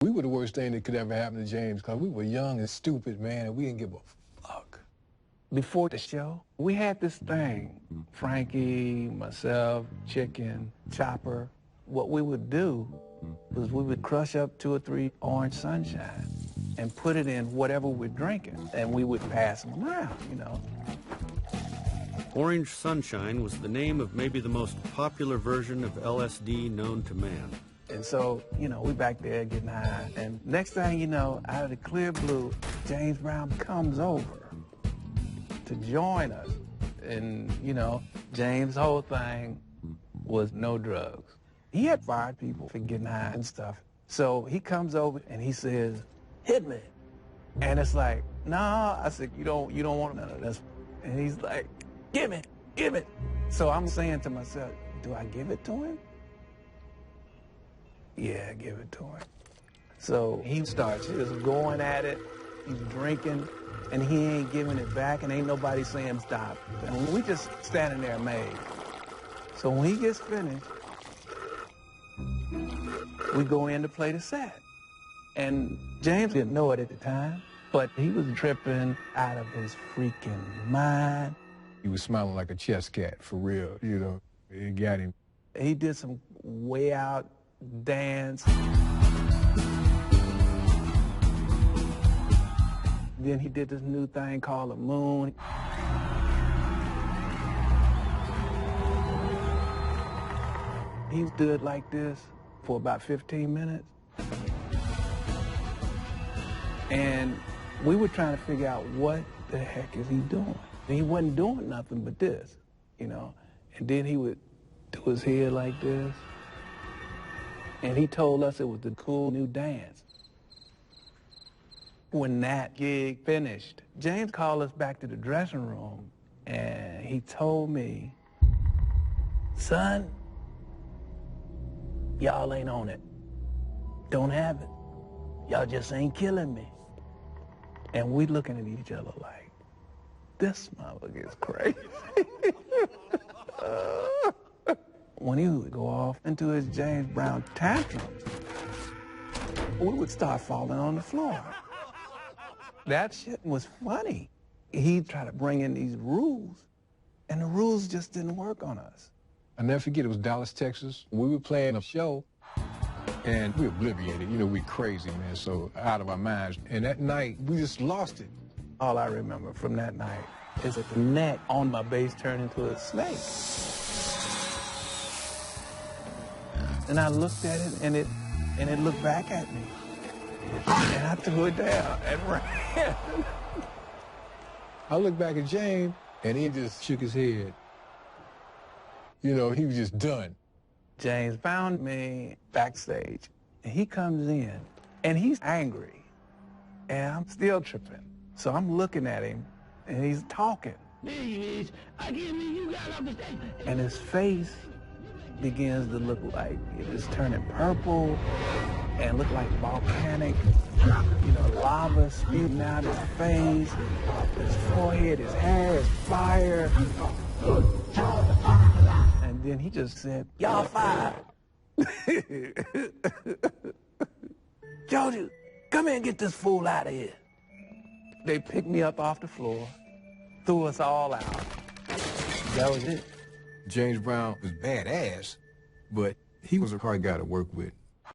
We were the worst thing that could ever happen to James because we were young and stupid, man, and we didn't give a fuck. Before the show, we had this thing, Frankie, myself, Chicken, Chopper. What we would do was we would crush up 2 or 3 orange sunshine and put it in whatever we're drinking, and we would pass them around, you know. Orange Sunshine was the name of maybe the most popular version of LSD known to man. And so, you know, we back there getting high, and next thing you know, out of the clear blue, James Brown comes over to join us. And, you know, James' whole thing was no drugs. He had fired people for getting high and stuff. So he comes over and he says, "Hit me." And it's like, "Nah," I said, you don't want none of this. And he's like, "Give it, give it." So I'm saying to myself, do I give it to him? Yeah, give it to him. So he starts just going at it. He's drinking, and he ain't giving it back, and ain't nobody saying stop. And we just standing there amazed. So when he gets finished, we go in to play the set. And James didn't know it at the time, but he was tripping out of his freaking mind. He was smiling like a chess cat, for real, you know. It got him. He did some way out dance. Then he did this new thing called a moon. He stood like this for about 15 minutes. And we were trying to figure out what the heck is he doing. He wasn't doing nothing but this, you know. And then he would do his head like this. And he told us it was the cool new dance. When that gig finished, James called us back to the dressing room, and he told me, "Son, y'all ain't on it. Don't have it. Y'all just ain't killing me." And we looking at each other like, this motherfucker is crazy. When he would go off into his James Brown tantrum, we would start falling on the floor. That shit was funny. He'd try to bring in these rules, and the rules just didn't work on us. I'll never forget, it was Dallas, Texas. We were playing a show, and we obliviated. You know, we crazy, man, so out of our minds. And that night, we just lost it. All I remember from that night is that the neck on my bass turned into a snake. And I looked at it, and it looked back at me. And I threw it down and ran. I looked back at James, and he just shook his head. You know, he was just done. James found me backstage, and he comes in, and he's angry, and I'm still tripping. So I'm looking at him, and he's talking. And his face begins to look like it is turning purple and look like volcanic, you know, lava spewing out his face, his forehead, his hair is fire. And then he just said, "Y'all fired." "Georgie, come here and get this fool out of here." They picked me up off the floor, threw us all out. That was it. James Brown was badass, but he was a hard guy to work with.